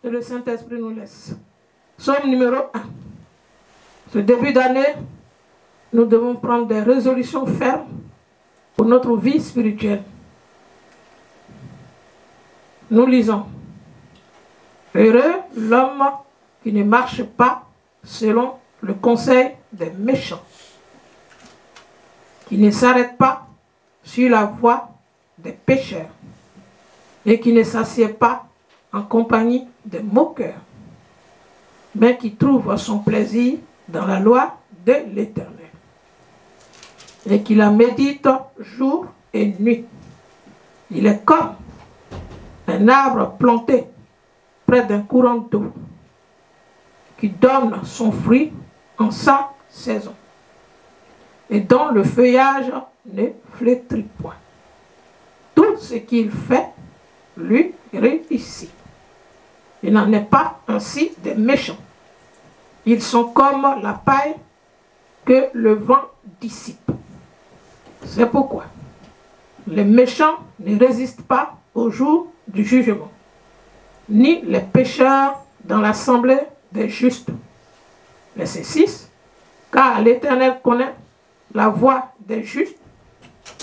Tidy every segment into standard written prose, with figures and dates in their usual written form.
et le Saint-Esprit nous laisse. Somme numéro 1. Ce début d'année, nous devons prendre des résolutions fermes pour notre vie spirituelle. Nous lisons. Heureux l'homme qui ne marche pas selon le conseil des méchants, qui ne s'arrête pas sur la voie des pécheurs et qui ne s'assied pas en compagnie des moqueurs, mais qui trouve son plaisir dans la loi de l'Éternel et qui la médite jour et nuit. Il est comme un arbre planté près d'un courant d'eau qui donne son fruit en sa saison et dont le feuillage ne flétrit point. Tout ce qu'il fait lui réussit. Il n'en est pas ainsi des méchants. Ils sont comme la paille que le vent dissipe. C'est pourquoi les méchants ne résistent pas au jour du jugement, ni les pécheurs dans l'assemblée des justes. Verset 6. Car l'Éternel connaît la voie des justes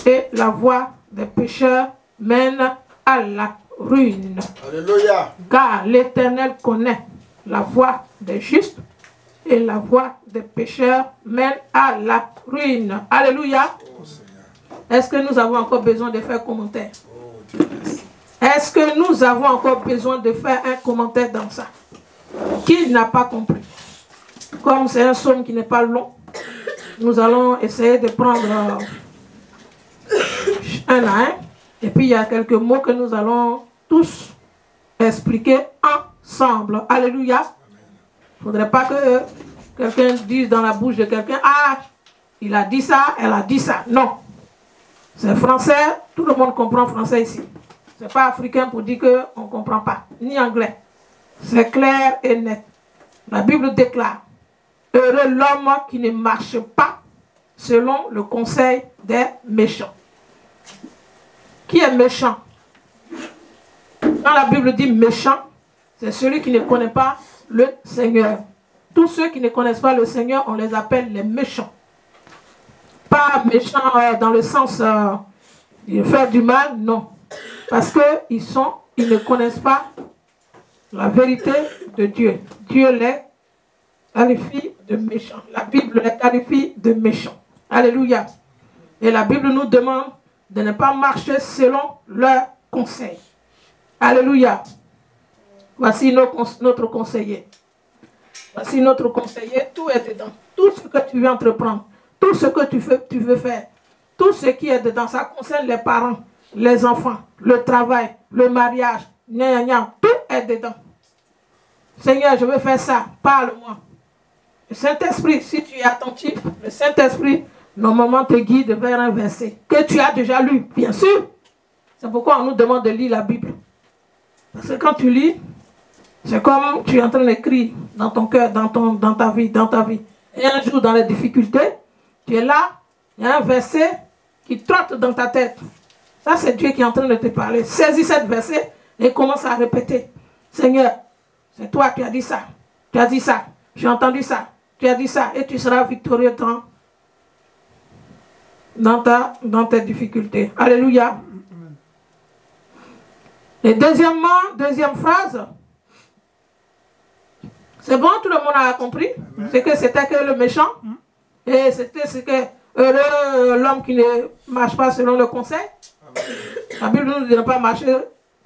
et la voie des pécheurs mène à la ruine. Alléluia. Car l'Éternel connaît la voie des justes et la voie des pécheurs mène à la ruine. Alléluia. Est-ce que nous avons encore besoin de faire commentaire? Est-ce que nous avons encore besoin de faire un commentaire dans ça? Qui n'a pas compris? Comme c'est un psaume qui n'est pas long, nous allons essayer de prendre un à un. Et puis il y a quelques mots que nous allons tous expliquer ensemble. Alléluia. Il ne faudrait pas que quelqu'un dise dans la bouche de quelqu'un, ah, il a dit ça, elle a dit ça. Non. C'est français, tout le monde comprend français ici. Ce n'est pas africain pour dire qu'on ne comprend pas, ni anglais. C'est clair et net. La Bible déclare, heureux l'homme qui ne marche pas selon le conseil des méchants. Qui est méchant? Quand la Bible dit méchant, c'est celui qui ne connaît pas le Seigneur. Tous ceux qui ne connaissent pas le Seigneur, on les appelle les méchants. Pas méchants dans le sens de faire du mal, non. Parce qu'ils ne connaissent pas la vérité de Dieu. Dieu les qualifie de méchants. La Bible les qualifie de méchants. Alléluia. Et la Bible nous demande de ne pas marcher selon leurs conseils. Alléluia. Voici notre conseiller. Voici notre conseiller. Tout est dedans. Tout ce que tu veux entreprendre, tout ce que tu veux faire, tout ce qui est dedans, ça concerne les parents, les enfants, le travail, le mariage, tout est dedans. Seigneur, je veux faire ça, parle-moi. Le Saint-Esprit, si tu es attentif, le Saint-Esprit, normalement te guide vers un verset que tu as déjà lu, bien sûr. C'est pourquoi on nous demande de lire la Bible. Parce que quand tu lis, c'est comme tu es en train d'écrire dans ton cœur, dans ta vie. Et un jour, dans les difficultés, tu es là, il y a un verset qui trotte dans ta tête. Ça, c'est Dieu qui est en train de te parler. Saisis cette verset et commence à répéter. Seigneur, c'est toi qui as dit ça. Tu as dit ça. J'ai entendu ça. Tu as dit ça. Et tu seras victorieux dans tes difficultés. Alléluia. Et deuxième phrase. C'est bon, tout le monde a compris? C'est que c'était que le méchant. Et c'était ce que l'homme qui ne marche pas selon le conseil. La Bible nous dit de ne pas marcher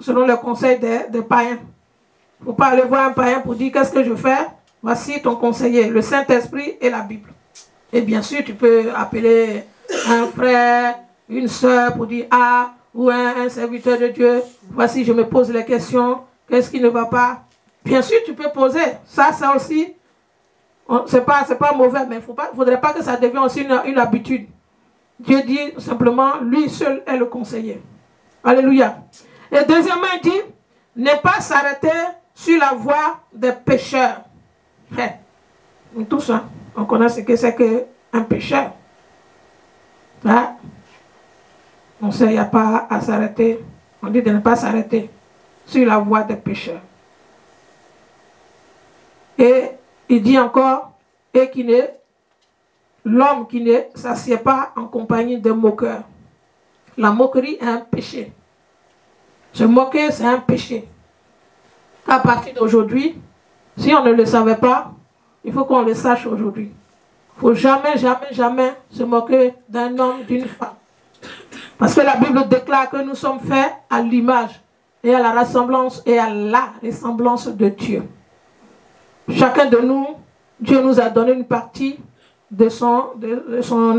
selon le conseil des païens. Il ne faut pas aller voir un païen pour dire qu'est-ce que je fais. Voici ton conseiller, le Saint-Esprit et la Bible. Et bien sûr, tu peux appeler un frère, une soeur pour dire ah, ou un serviteur de Dieu. Voici, je me pose les questions. Qu'est-ce qui ne va pas? Bien sûr, tu peux poser. Ça aussi, c'est pas mauvais, mais il ne faudrait pas que ça devienne aussi une habitude. Dieu dit simplement, lui seul est le conseiller. Alléluia. Et deuxièmement, il dit, ne pas s'arrêter sur la voie des pécheurs. Nous tous, on connaît ce que c'est qu'un pécheur. Hein? On sait, il n'y a pas à s'arrêter. On dit de ne pas s'arrêter sur la voie des pécheurs. Et il dit encore, et qui n'est l'homme qui ne s'assied pas en compagnie de moqueurs. La moquerie est un péché. Se moquer, c'est un péché. À partir d'aujourd'hui, si on ne le savait pas, il faut qu'on le sache aujourd'hui. Il ne faut jamais, jamais, jamais se moquer d'un homme, d'une femme. Parce que la Bible déclare que nous sommes faits à l'image et à la ressemblance et à la ressemblance de Dieu. Chacun de nous, Dieu nous a donné une partie de son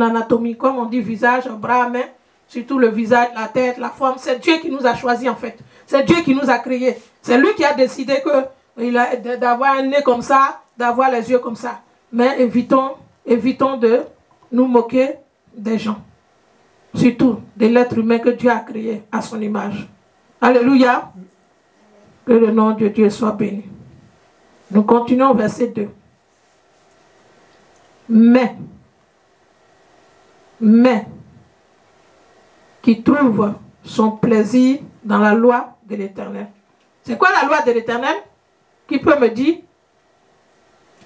anatomie, comme on dit visage, bras, main, surtout le visage, la tête, la forme. C'est Dieu qui nous a choisis en fait. C'est Dieu qui nous a créés. C'est lui qui a décidé d'avoir un nez comme ça, d'avoir les yeux comme ça. Mais évitons de nous moquer des gens. Surtout de l'être humain que Dieu a créé à son image. Alléluia. Que le nom de Dieu soit béni. Nous continuons au verset 2. Mais qui trouve son plaisir dans la loi de l'Éternel. C'est quoi la loi de l'Éternel? Qui peut me dire?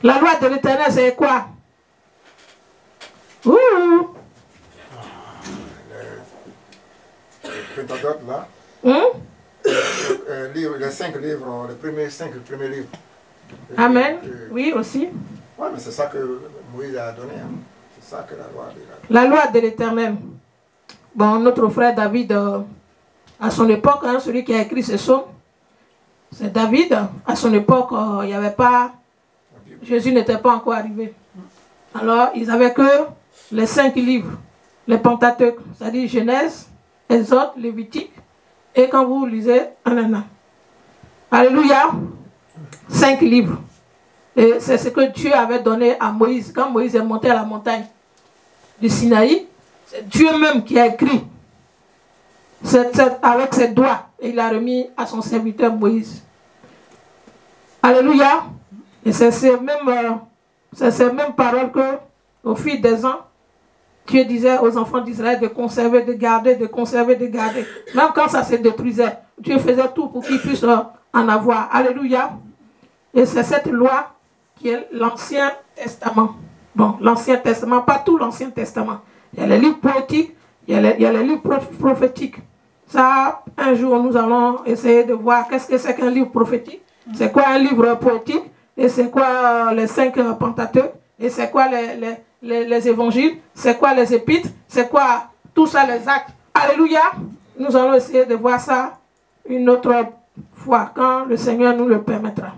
La loi de l'Éternel, c'est quoi? Ouh! Le Pentadocte, là. Les 5 livres, les premiers 5 livres. Amen. Oui, aussi. Oui, mais c'est ça que Moïse a donné. Hein. C'est ça que la loi dit. La loi de l'Éternel. Bon, notre frère David, à son époque, hein, celui qui a écrit ce psaume, c'est David. À son époque, il n'y avait pas... Jésus n'était pas encore arrivé. Alors, ils n'avaient que les 5 livres. Les Pentateuques, c'est-à-dire Genèse, Exode, Lévitique, et quand vous lisez, Anana. Alléluia. 5 livres. Et c'est ce que Dieu avait donné à Moïse. Quand Moïse est monté à la montagne du Sinaï, c'est Dieu même qui a écrit avec ses doigts. Et il a remis à son serviteur Moïse. Alléluia. Et c'est ces mêmes paroles que, au fil des ans, Dieu disait aux enfants d'Israël de conserver, de garder, de conserver, de garder. Même quand ça se détruisait, Dieu faisait tout pour qu'ils puissent en avoir. Alléluia. Et c'est cette loi qui est l'Ancien Testament. Bon, l'Ancien Testament, pas tout l'Ancien Testament. Il y a les livres poétiques, il y a les livres prophétiques. Ça, un jour, nous allons essayer de voir qu'est-ce que c'est qu'un livre prophétique. C'est quoi un livre poétique? Et c'est quoi les 5 Pentateuques? Et c'est quoi les évangiles? C'est quoi les épîtres? C'est quoi tout ça, les actes? Alléluia! Nous allons essayer de voir ça une autre fois, quand le Seigneur nous le permettra.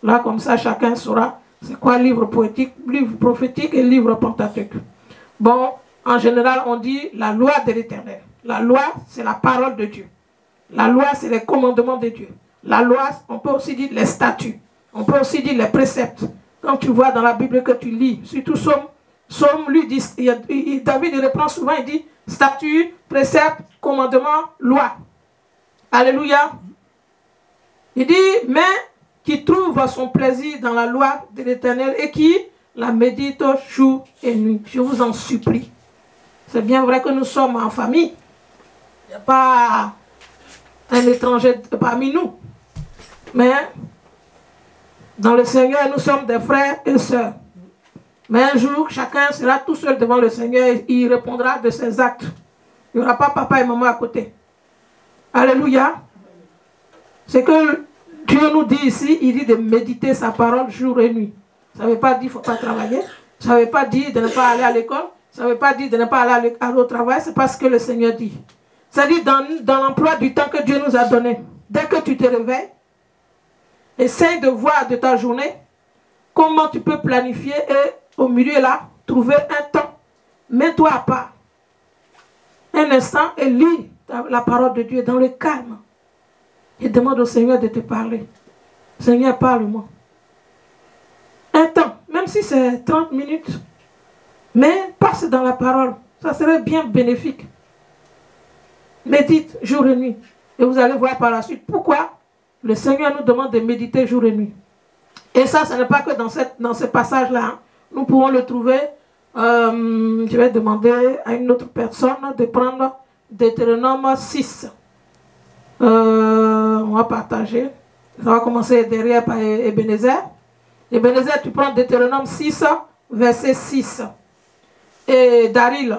Là, comme ça, chacun saura c'est quoi livre poétique, livre prophétique et livre Pentateuque. Bon, en général, on dit la loi de l'Éternel. La loi, c'est la parole de Dieu. La loi, c'est les commandements de Dieu. La loi, on peut aussi dire les statuts. On peut aussi dire les préceptes. Quand tu vois dans la Bible que tu lis, surtout Somme lui dit, David il reprend souvent, il dit statut, précepte, commandement, loi. Alléluia. Il dit, mais qui trouve son plaisir dans la loi de l'Éternel et qui la médite jour et nuit. Je vous en supplie. C'est bien vrai que nous sommes en famille. Il n'y a pas un étranger parmi nous. Mais dans le Seigneur, nous sommes des frères et sœurs. Mais un jour, chacun sera tout seul devant le Seigneur et il répondra de ses actes. Il n'y aura pas papa et maman à côté. Alléluia. C'est que Dieu nous dit ici, il dit de méditer sa parole jour et nuit. Ça ne veut pas dire qu'il ne faut pas travailler. Ça ne veut pas dire de ne pas aller à l'école. Ça ne veut pas dire de ne pas aller au travail. C'est pas ce que le Seigneur dit. C'est-à-dire dans l'emploi du temps que Dieu nous a donné. Dès que tu te réveilles, essaye de voir de ta journée comment tu peux planifier et au milieu là, trouver un temps. Mets-toi à part. Un instant et lis la parole de Dieu dans le calme. Et demande au Seigneur de te parler. Seigneur, parle-moi. Un temps, même si c'est 30 minutes, mais passe dans la parole. Ça serait bien bénéfique. Médite jour et nuit. Et vous allez voir par la suite pourquoi le Seigneur nous demande de méditer jour et nuit. Et ça, ce n'est pas que dans ce passage-là. Hein. Nous pouvons le trouver. Je vais demander à une autre personne de prendre Deutéronome 6. On va partager. Ça va commencer derrière par Ebenezer. Ebenezer, tu prends Deutéronome 6, verset 6. Et Daryl,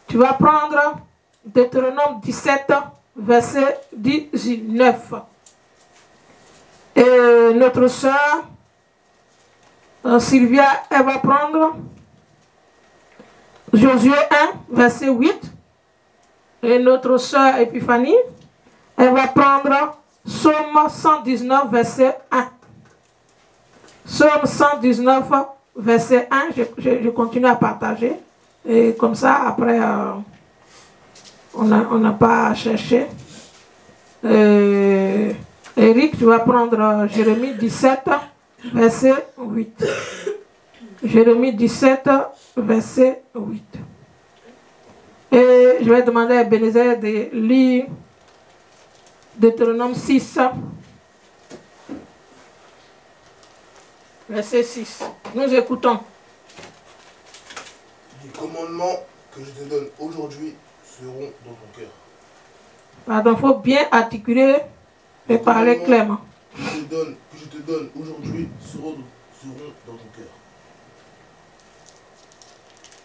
tu vas prendre Deutéronome 17, verset 19. Et notre soeur Sylvia, elle va prendre Josué 1, verset 8. Et notre soeur Épiphanie, elle va prendre Psaume 119, verset 1. Psaume 119, verset 1. Je continue à partager. Et comme ça, après, on n'a pas à chercher. Eric, tu vas prendre Jérémie 17, verset 8. Jérémie 17, verset 8. Et je vais demander à Ebenezer de lire Deutéronome 6, verset 6. Nous écoutons. Les commandements que je te donne aujourd'hui seront dans ton cœur. Pardon, il faut bien articuler et parler clairement. Que je te donne aujourd'hui seront dans ton cœur.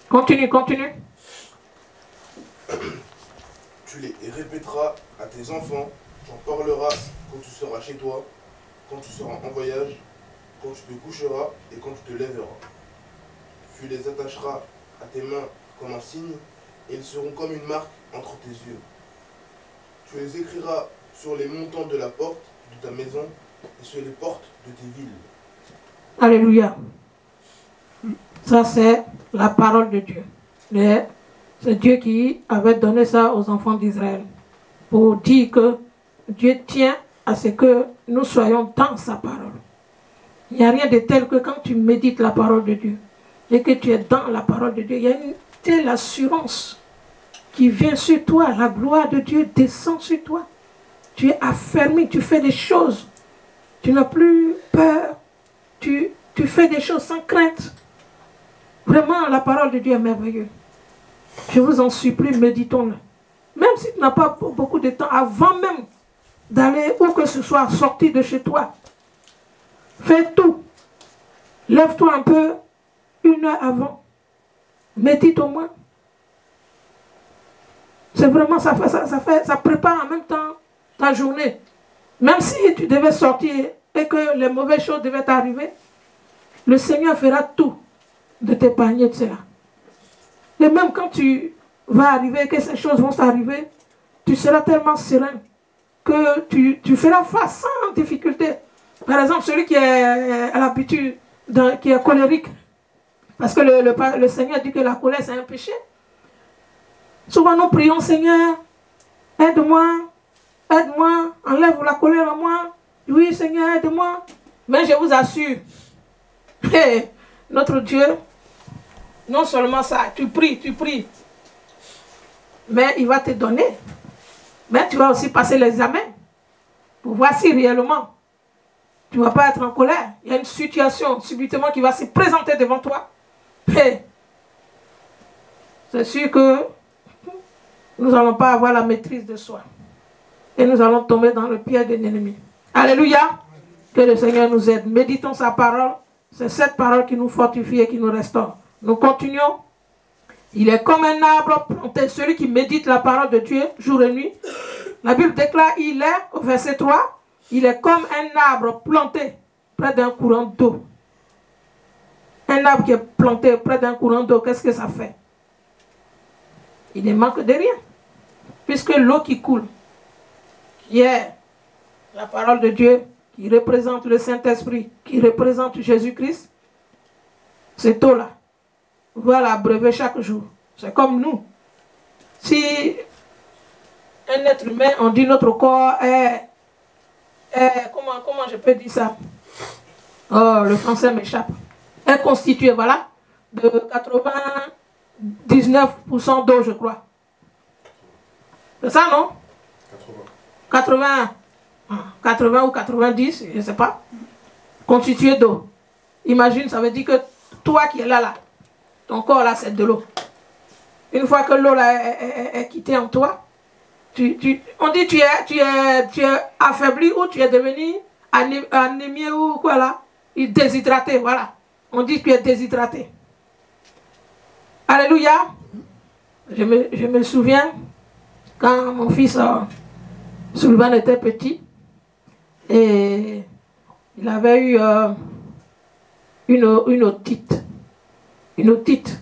Continue, continue. Tu les répéteras à tes enfants, tu en parleras quand tu seras chez toi, quand tu seras en voyage, quand tu te coucheras et quand tu te lèveras. Tu les attacheras à tes mains comme un signe, et ils seront comme une marque entre tes yeux. Tu les écriras sur les montants de la porte de ta maison et sur les portes de tes villes. Alléluia. Ça, c'est la parole de Dieu. C'est Dieu qui avait donné ça aux enfants d'Israël pour dire que Dieu tient à ce que nous soyons dans sa parole. Il n'y a rien de tel que quand tu médites la parole de Dieu et que tu es dans la parole de Dieu, il y a une telle assurance qui vient sur toi. La gloire de Dieu descend sur toi. Tu es affermi, tu fais des choses. Tu n'as plus peur. Tu fais des choses sans crainte. Vraiment, la parole de Dieu est merveilleuse. Je vous en supplie, méditons-le. Même si tu n'as pas beaucoup de temps, avant même d'aller où que ce soit, sortir de chez toi, fais tout. Lève-toi un peu, 1 heure avant. Médite au moins. C'est vraiment, ça prépare en même temps ta journée. Même si tu devais sortir et que les mauvaises choses devaient t'arriver, le Seigneur fera tout de t'épargner de cela. Et même quand tu vas arriver, que ces choses vont t'arriver, tu seras tellement serein que tu feras face sans difficulté. Par exemple, celui qui est à l'habitude, qui est colérique, parce que le Seigneur dit que la colère c'est un péché. Souvent nous prions, Seigneur, aide-moi, aide-moi, enlève la colère en moi. Oui, Seigneur, aide-moi. Mais je vous assure, notre Dieu, non seulement ça, tu pries, mais il va te donner. Mais tu vas aussi passer l'examen pour voir si réellement tu ne vas pas être en colère. Il y a une situation subitement qui va se présenter devant toi. C'est sûr que nous n'allons pas avoir la maîtrise de soi. Et nous allons tomber dans le piège de l'ennemi. Alléluia. Que le Seigneur nous aide. Méditons sa parole. C'est cette parole qui nous fortifie et qui nous restaure. Nous continuons. Il est comme un arbre planté. Celui qui médite la parole de Dieu jour et nuit. La Bible déclare, il est, au verset 3, il est comme un arbre planté près d'un courant d'eau. Un arbre qui est planté près d'un courant d'eau, qu'est-ce que ça fait? Il ne manque de rien. Puisque l'eau qui coule, qui est la parole de Dieu, qui représente le Saint-Esprit, qui représente Jésus-Christ, cette eau-là va l'abreuver chaque jour. C'est comme nous. Si un être humain, on dit notre corps est comment je peux dire ça? Oh, le français m'échappe. Est constitué, voilà, de 99% d'eau, je crois. C'est ça, non? 80 ou 90, je ne sais pas. Constitué d'eau. Imagine, ça veut dire que toi qui es là, ton corps là, c'est de l'eau. Une fois que l'eau là est quittée en toi, on dit tu es affaibli ou tu es devenu anémié ou quoi là. déshydraté, voilà. On dit que tu es déshydraté. Alléluia. Je me souviens, quand mon fils Sullivan était petit, et il avait eu une otite. Une otite.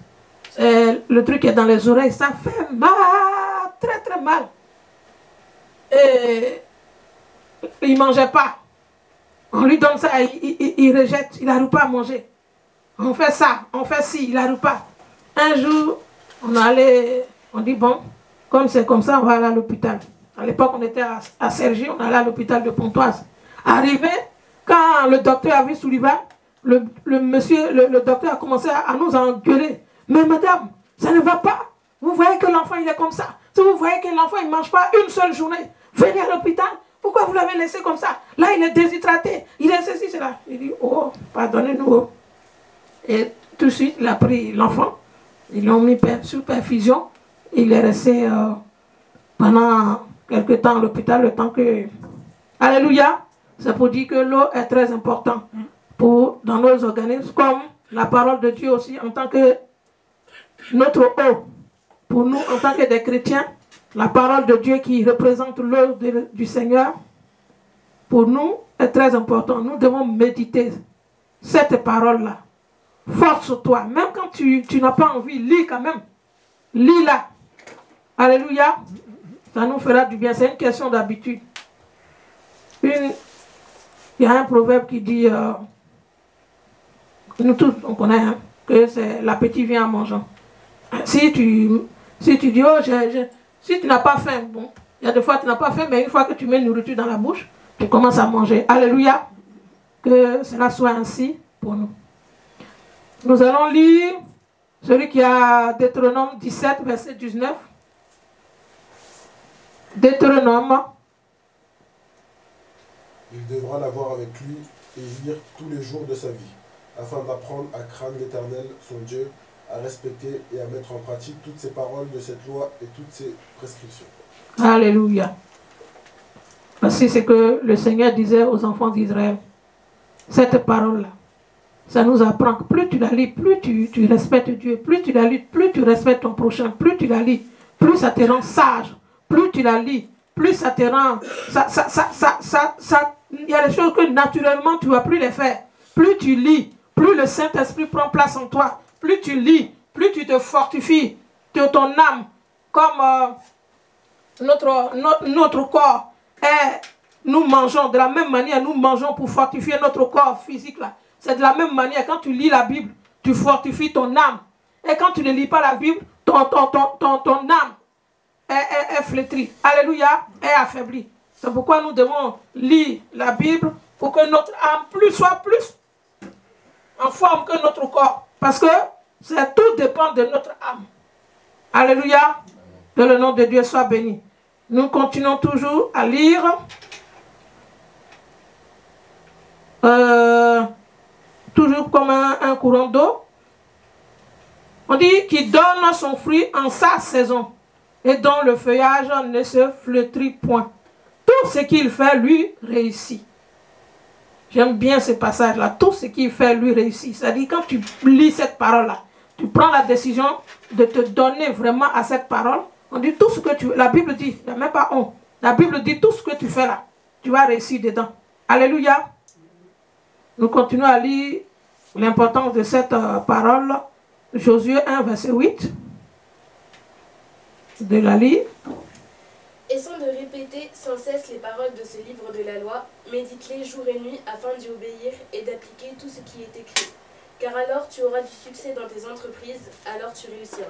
Le truc qui est dans les oreilles, ça fait mal, très très mal. Et il ne mangeait pas. On lui donne ça, il rejette, il n'arrive pas à manger. On fait ça, on fait ci, il n'arrive pas. Un jour, on dit bon, comme c'est comme ça, on va aller à l'hôpital. À l'époque, on était à Cergy, on allait à l'hôpital de Pontoise. Arrivé, quand le docteur a vu Sullivan, le docteur a commencé à nous engueuler. Mais madame, ça ne va pas. Vous voyez que l'enfant, il est comme ça. Si vous voyez que l'enfant, il ne mange pas une seule journée, venez à l'hôpital. Pourquoi vous l'avez laissé comme ça? Là, il est déshydraté. Il est ceci, cela. Il dit, oh, pardonnez-nous. Et tout de suite, il a pris l'enfant. Ils l'ont mis sous perfusion. Il est resté pendant quelque temps à l'hôpital, le temps que... Alléluia. C'est pour dire que l'eau est très importante dans nos organismes, comme la parole de Dieu aussi, en tant que notre eau. Pour nous, en tant que des chrétiens, la parole de Dieu qui représente l'eau du Seigneur, pour nous, est très important. Nous devons méditer cette parole-là. Force-toi. Même quand tu n'as pas envie, lis quand même. Lis-la. Alléluia. Ça nous fera du bien. C'est une question d'habitude. Il y a un proverbe qui dit, nous tous, on connaît, hein, que c'est l'appétit vient en mangeant. Si tu dis, oh, si tu n'as pas faim, bon, il y a des fois tu n'as pas faim, mais une fois que tu mets une nourriture dans la bouche, tu commences à manger. Alléluia. Que cela soit ainsi pour nous. Nous allons lire celui qui a Deutéronome 17, verset 19. Deutéronome. Il devra l'avoir avec lui et lire tous les jours de sa vie, afin d'apprendre à craindre l'Éternel, son Dieu, à respecter et à mettre en pratique toutes ces paroles de cette loi et toutes ces prescriptions. Alléluia. Voici ce que le Seigneur disait aux enfants d'Israël. Cette parole-là, ça nous apprend que plus tu la lis, plus tu respectes Dieu. Plus tu la lis, plus tu respectes ton prochain. Plus tu la lis, plus ça te rend sage. Plus tu la lis, plus ça te rend... Il y a des choses que naturellement tu ne vas plus les faire. Plus tu lis, plus le Saint-Esprit prend place en toi. Plus tu lis, plus tu te fortifies de ton âme. Comme notre corps est... Nous mangeons de la même manière, nous mangeons pour fortifier notre corps physique là. C'est de la même manière, quand tu lis la Bible, tu fortifies ton âme. Et quand tu ne lis pas la Bible, ton âme est flétrie. Alléluia, est affaiblie. C'est pourquoi nous devons lire la Bible pour que notre âme soit plus en forme que notre corps. Parce que tout dépend de notre âme. Alléluia, que le nom de Dieu soit béni. Nous continuons toujours à lire. Toujours comme un courant d'eau. On dit qu'il donne son fruit en sa saison et dont le feuillage ne se flétrit point. Tout ce qu'il fait, lui, réussit. J'aime bien ce passage-là. Tout ce qu'il fait, lui, réussit. C'est-à-dire, quand tu lis cette parole-là, tu prends la décision de te donner vraiment à cette parole. On dit tout ce que tu... La Bible dit, il n'y a même pas on. La Bible dit tout ce que tu fais là, tu vas réussir dedans. Alléluia. Nous continuons à lire l'importance de cette parole. Josué 1, verset 8. De la lire. Et sans de répéter sans cesse les paroles de ce livre de la loi, médite-les jour et nuit afin d'y obéir et d'appliquer tout ce qui est écrit. Car alors tu auras du succès dans tes entreprises, alors tu réussiras.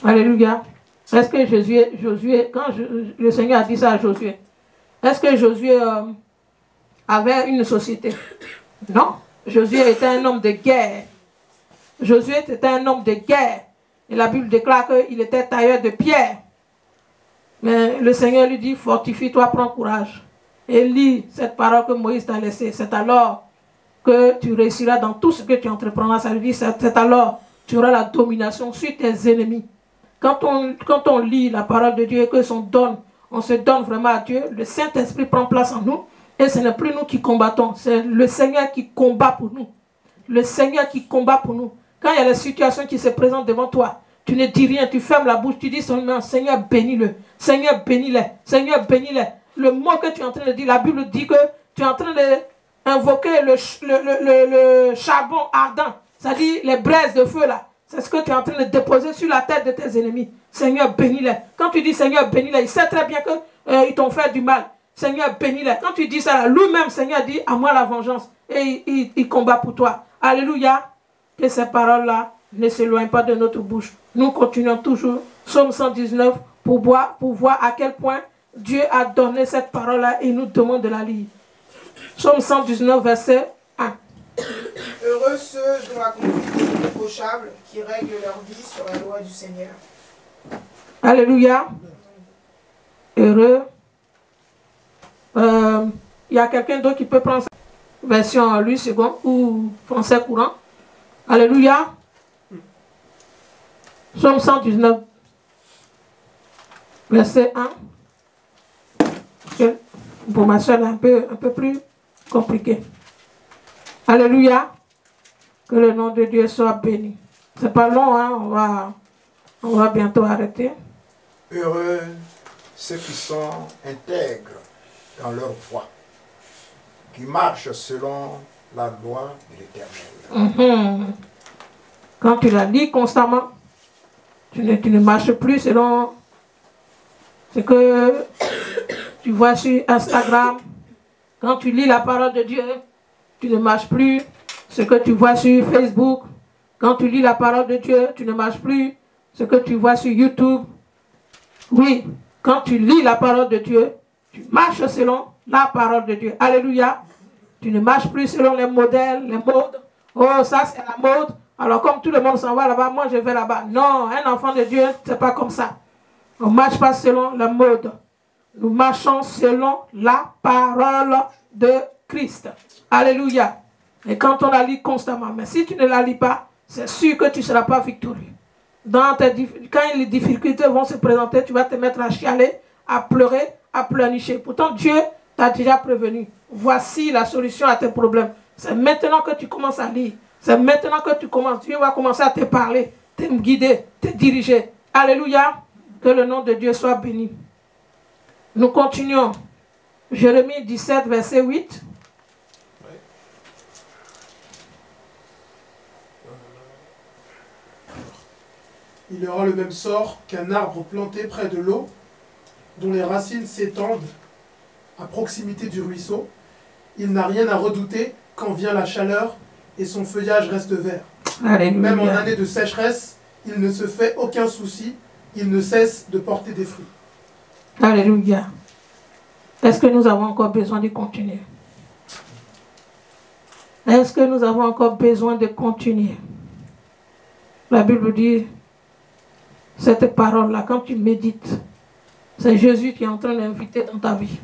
Alléluia. Est-ce que Josué, quand le Seigneur a dit ça à Josué, est-ce que Josué avait une société? Non. Josué était un homme de guerre. Josué était un homme de guerre. Et la Bible déclare qu'il était tailleur de pierre. Mais le Seigneur lui dit, fortifie-toi, prends courage. Et lis cette parole que Moïse t'a laissée. C'est alors que tu réussiras dans tout ce que tu entreprendras. Ça lui dit, c'est alors que tu auras la domination sur tes ennemis. Quand on lit la parole de Dieu et on se donne vraiment à Dieu, le Saint-Esprit prend place en nous Et ce n'est plus nous qui combattons, c'est le Seigneur qui combat pour nous. Le Seigneur qui combat pour nous. Quand il y a des situations qui se présentent devant toi, tu ne dis rien, tu fermes la bouche, tu dis seulement Seigneur bénis-le, Seigneur bénis-les, Seigneur bénis-les. Le mot que tu es en train de dire, la Bible dit que tu es en train d'invoquer le charbon ardent, c'est-à-dire les braises de feu là. C'est ce que tu es en train de déposer sur la tête de tes ennemis. Seigneur bénis-les. Quand tu dis Seigneur bénis-les, il sait très bien qu'ils t'ont fait du mal. Seigneur bénis-les. Quand tu dis ça, lui-même, Seigneur dit à moi la vengeance. Et il combat pour toi. Alléluia. Que ces paroles-là ne s'éloignent pas de notre bouche. Nous continuons toujours. Psaume 119 pour voir à quel point Dieu a donné cette parole-là et nous demande de la lire. Psaume 119, verset 1. Heureux ceux dont la conduite est irréprochable, qui règlent leur vie sur la loi du Seigneur. Alléluia. Heureux. Il y a quelqu'un d'autre qui peut prendre sa version Louis II ou français courant. Alléluia. Psaume 119, verset 1. Pour ma soeur, un peu plus compliqué. Alléluia. Que le nom de Dieu soit béni. C'est pas long, hein? On va bientôt arrêter. Heureux ceux qui sont intègres dans leur voie, qui marchent selon la loi de l'Éternel. Quand tu la lis constamment, tu ne marches plus selon ce que tu vois sur Instagram. Quand tu lis la parole de Dieu, tu ne marches plus ce que tu vois sur Facebook. Quand tu lis la parole de Dieu, tu ne marches plus ce que tu vois sur YouTube. Oui, quand tu lis la parole de Dieu, tu marches selon la parole de Dieu. Alléluia. Tu ne marches plus selon les modèles, les modes. Oh, ça c'est la mode. Alors comme tout le monde s'en va là-bas, moi je vais là-bas. Non, un enfant de Dieu, c'est pas comme ça. On ne marche pas selon la mode. Nous marchons selon la parole de Christ. Alléluia. Et quand on la lit constamment, mais si tu ne la lis pas, c'est sûr que tu ne seras pas victorieux. Quand les difficultés vont se présenter, tu vas te mettre à chialer, à pleurer, à pleurnicher. Pourtant, Dieu t'a déjà prévenu. Voici la solution à tes problèmes. C'est maintenant que tu commences à lire. C'est maintenant que tu commences. Dieu va commencer à te parler, te guider, te diriger. Alléluia. Que le nom de Dieu soit béni. Nous continuons. Jérémie 17, verset 8. Il aura le même sort qu'un arbre planté près de l'eau, dont les racines s'étendent à proximité du ruisseau. Il n'a rien à redouter quand vient la chaleur et son feuillage reste vert. Alléluia. Même en année de sécheresse, il ne se fait aucun souci, il ne cesse de porter des fruits. Alléluia. Est-ce que nous avons encore besoin de continuer? Est-ce que nous avons encore besoin de continuer? La Bible dit, cette parole-là, quand tu médites, c'est Jésus qui est en train d'inviter dans ta vie.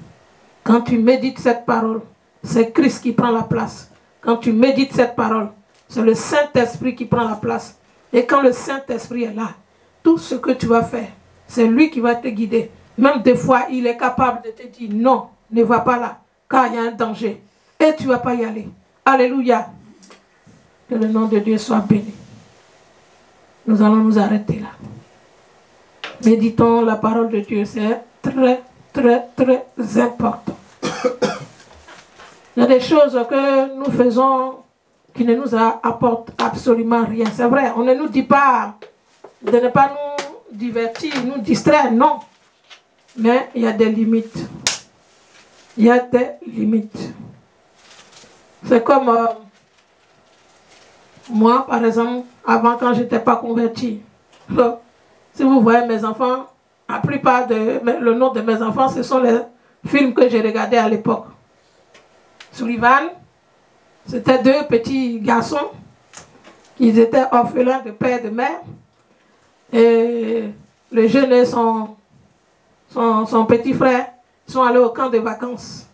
Quand tu médites cette parole, c'est Christ qui prend la place. Quand tu médites cette parole, c'est le Saint-Esprit qui prend la place. Et quand le Saint-Esprit est là, tout ce que tu vas faire, c'est lui qui va te guider. Même des fois, il est capable de te dire non, ne va pas là, car il y a un danger. Et tu ne vas pas y aller. Alléluia. Que le nom de Dieu soit béni. Nous allons nous arrêter là. Méditons la parole de Dieu, c'est très, très, très important. Il y a des choses que nous faisons qui ne nous apportent absolument rien. C'est vrai, on ne nous dit pas de ne pas nous divertir, nous distraire, non. Mais il y a des limites. Il y a des limites. C'est comme moi, par exemple, avant quand je n'étais pas converti. Si vous voyez mes enfants, la plupart le nom de mes enfants, ce sont les films que j'ai regardés à l'époque. Sullivan, c'était deux petits garçons qui étaient orphelins de père et de mère. Et le jeune et son petit frère sont allés au camp de vacances.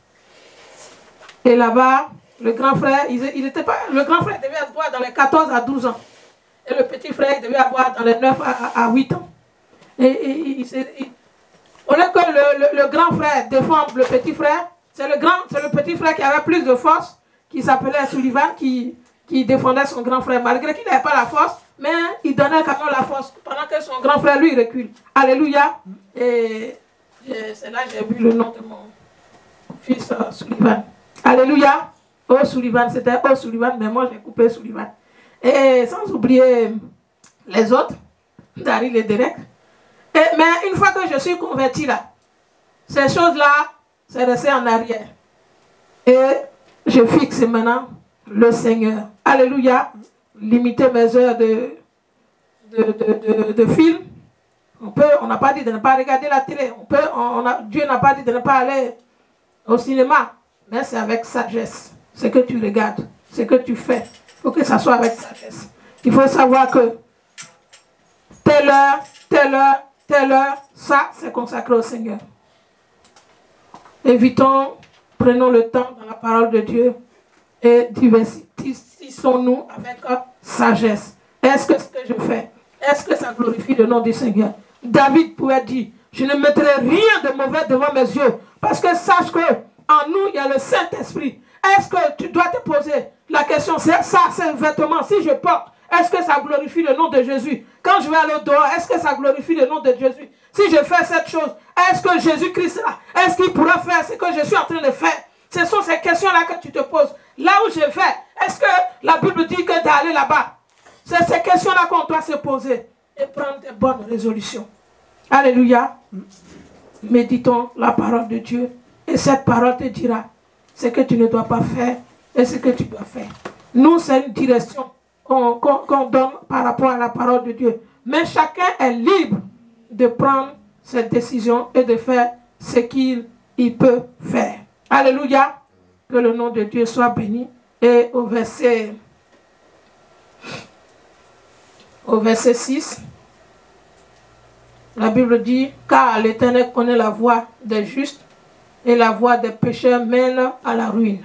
Et là-bas, le grand frère, le grand frère devait avoir dans les 14 à 12 ans. Et le petit frère devait avoir dans les 9 à 8 ans. Et au lieu que le grand frère défende le petit frère, c'est le petit frère qui avait plus de force, qui s'appelait Sullivan, qui défendait son grand frère, malgré qu'il n'avait pas la force, mais il donnait quand même la force, pendant que son grand frère, lui, recule. Alléluia. Et c'est là que j'ai vu le nom de mon fils Sullivan. Alléluia. Oh Sullivan, c'était Oh Sullivan, mais moi j'ai coupé Sullivan. Et sans oublier les autres, Daryl et Derek. Mais une fois que je suis converti là, ces choses-là, c'est resté en arrière. Et je fixe maintenant le Seigneur. Alléluia. Limiter mes heures de film. On n'a pas dit de ne pas regarder la télé. Dieu n'a pas dit de ne pas aller au cinéma. Mais c'est avec sagesse. Ce que tu regardes, ce que tu fais, il faut que ça soit avec sagesse. Il faut savoir que telle heure, ça, c'est consacré au Seigneur. Évitons, prenons le temps dans la parole de Dieu et diversifions-nous avec sagesse. Est-ce que ce que je fais, est-ce que ça glorifie le nom du Seigneur? David pouvait dire, je ne mettrai rien de mauvais devant mes yeux, parce que sache que en nous, il y a le Saint-Esprit. Est-ce que tu dois te poser la question, c'est ça, ces vêtements, si je porte, est-ce que ça glorifie le nom de Jésus? Quand je vais aller dehors, est-ce que ça glorifie le nom de Jésus? Si je fais cette chose, est-ce que Jésus-Christ là, est-ce qu'il pourra faire ce que je suis en train de faire? Ce sont ces questions-là que tu te poses. Là où je vais, est-ce que la Bible dit que d'aller là-bas? C'est ces questions-là qu'on doit se poser et prendre des bonnes résolutions. Alléluia. Méditons la parole de Dieu et cette parole te dira ce que tu ne dois pas faire et ce que tu dois faire. Nous, c'est une direction qu'on donne par rapport à la parole de Dieu. Mais chacun est libre de prendre cette décision et de faire ce qu'il peut faire. Alléluia. Que le nom de Dieu soit béni. Et au verset 6, la Bible dit, car l'Éternel connaît la voie des justes et la voie des pécheurs mène à la ruine.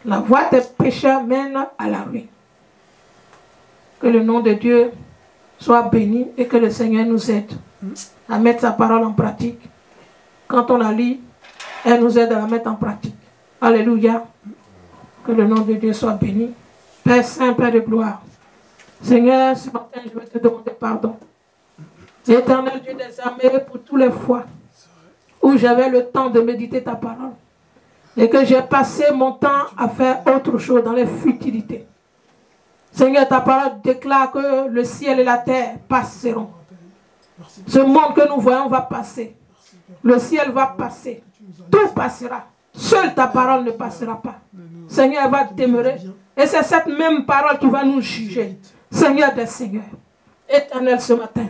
La voie des pécheurs mène à la ruine. Que le nom de Dieu soit béni et que le Seigneur nous aide à mettre sa parole en pratique. Quand on la lit, elle nous aide à la mettre en pratique. Alléluia. Que le nom de Dieu soit béni. Père Saint, Père de gloire. Seigneur, ce matin, je vais te demander pardon. Éternel Dieu des armées, pour toutes les fois où j'avais le temps de méditer ta parole et que j'ai passé mon temps à faire autre chose dans les futilités. Seigneur, ta parole déclare que le ciel et la terre passeront. Ce monde que nous voyons va passer. Le ciel va passer. Tout passera. Seule ta parole ne passera pas. Seigneur, elle va demeurer. Et c'est cette même parole qui va nous juger. Seigneur des seigneurs, Éternel, ce matin,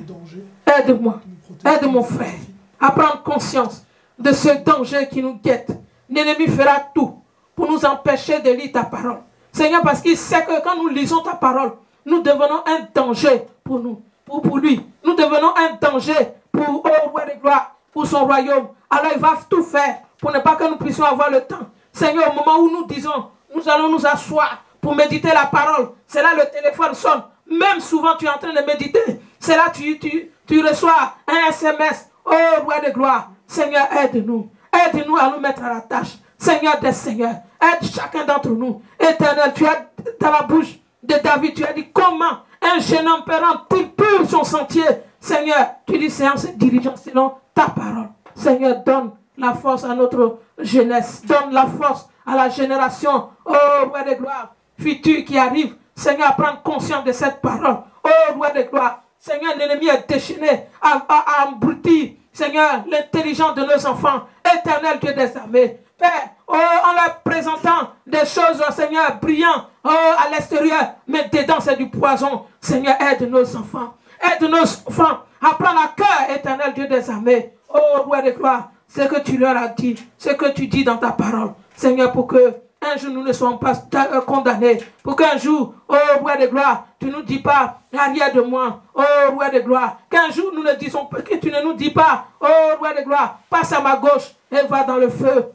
aide-moi, aide mon frère à prendre conscience de ce danger qui nous guette. L'ennemi fera tout pour nous empêcher de lire ta parole. Seigneur, parce qu'il sait que quand nous lisons ta parole, nous devenons un danger pour nous, pour lui. Nous devenons un danger pour, oh roi de gloire, pour son royaume. Alors il va tout faire pour ne pas que nous puissions avoir le temps. Seigneur, au moment où nous disons, nous allons nous asseoir pour méditer la parole, c'est là le téléphone sonne. Même souvent tu es en train de méditer, c'est là tu reçois un SMS. Oh roi de gloire, Seigneur, aide-nous. Aide-nous à nous mettre à la tâche. Seigneur des seigneurs, aide chacun d'entre nous. Éternel, tu as dans la bouche de David, tu as dit comment un jeune homme peut remplir son sentier. Seigneur, tu dis c'est en se dirigeant selon ta parole. Seigneur, donne la force à notre jeunesse. Donne la force à la génération, oh roi de gloire, futur qui arrive. Seigneur, prendre conscience de cette parole. Oh roi de gloire, Seigneur, l'ennemi est déchaîné, a embrouti, Seigneur, l'intelligence de nos enfants. Éternel Dieu des armées, Père, oh, en leur présentant des choses, Seigneur, brillantes, oh, à l'extérieur, mais dedans c'est du poison. Seigneur, aide nos enfants. Aide nos enfants à prendre à cœur, Éternel Dieu des armées. Oh, roi de gloire, ce que tu leur as dit, ce que tu dis dans ta parole. Seigneur, pour que un jour nous ne soyons pas condamnés. Pour qu'un jour, oh, roi de gloire, tu ne nous dis pas, arrière de moi, oh, roi de gloire. Qu'un jour nous ne disons pas, que tu ne nous dis pas, oh, roi de gloire, passe à ma gauche et va dans le feu.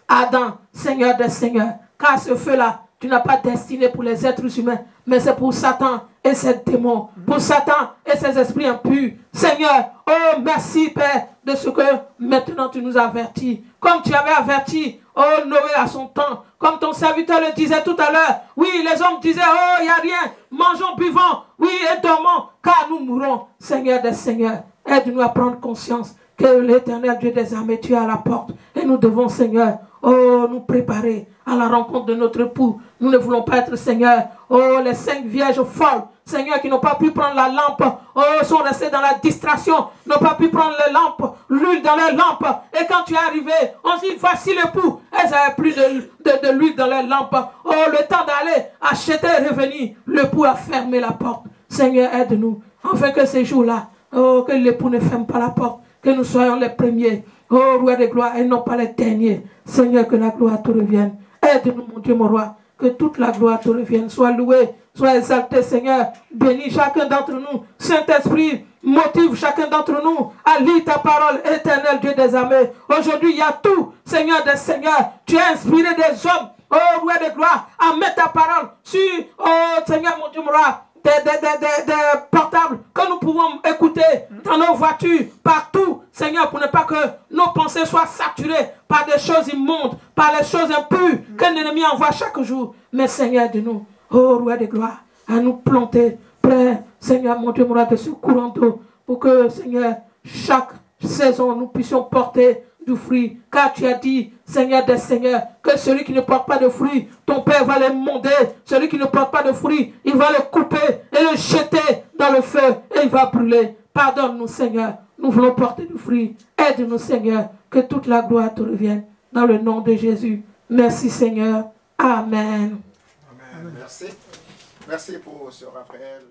Adam, Seigneur des seigneurs, car ce feu-là, tu n'as pas destiné pour les êtres humains, mais c'est pour Satan et ses démons, pour Satan et ses esprits impurs. Seigneur, oh merci Père de ce que maintenant tu nous avertis. Comme tu avais averti, oh Noé à son temps, comme ton serviteur le disait tout à l'heure. Oui, les hommes disaient, oh il n'y a rien, mangeons, buvons, oui et dormons, car nous mourrons. Seigneur des seigneurs, aide-nous à prendre conscience que l'Éternel Dieu des armées, tu es à la porte. Et nous devons, Seigneur, oh, nous préparer à la rencontre de notre époux. Nous ne voulons pas être, Seigneur, oh, les 5 vierges folles, Seigneur, qui n'ont pas pu prendre la lampe, oh, sont restés dans la distraction, n'ont pas pu prendre les lampes, l'huile dans les lampes. Et quand tu es arrivé, on dit, voici l'époux. Elles n'avaient plus de l'huile dans les lampes. Oh, le temps d'aller acheter et revenir. L'époux a fermé la porte. Seigneur, aide-nous, afin que ces jours-là, oh, que l'époux ne ferme pas la porte, que nous soyons les premiers, oh, roi de gloire, et non pas les derniers. Seigneur, que la gloire te revienne. Aide-nous, mon Dieu, mon roi, que toute la gloire te revienne. Sois loué, sois exalté, Seigneur. Bénis chacun d'entre nous. Saint-Esprit, motive chacun d'entre nous à lire ta parole, éternel Dieu des armées. Aujourd'hui, il y a tout, Seigneur des seigneurs. Tu as inspiré des hommes, oh, roi de gloire, à mettre ta parole sur, oh, Seigneur, mon Dieu, mon roi, des portables que nous pouvons écouter dans nos voitures, partout, Seigneur, pour ne pas que nos pensées soient saturées par des choses immondes, par les choses impures que l'ennemi envoie chaque jour. Mais Seigneur, de nous, oh roi de gloire, à nous planter près, Seigneur, mon Dieu, mon roi, de ce courant d'eau, pour que, Seigneur, chaque saison, nous puissions porter du fruit, car tu as dit, Seigneur des seigneurs, que celui qui ne porte pas de fruit, ton Père va les monder. Celui qui ne porte pas de fruit, il va le couper et le jeter dans le feu et il va brûler. Pardonne-nous, Seigneur, nous voulons porter du fruit. Aide-nous, Seigneur, que toute la gloire te revienne. Dans le nom de Jésus. Merci, Seigneur. Amen. Amen. Merci. Merci pour ce rappel.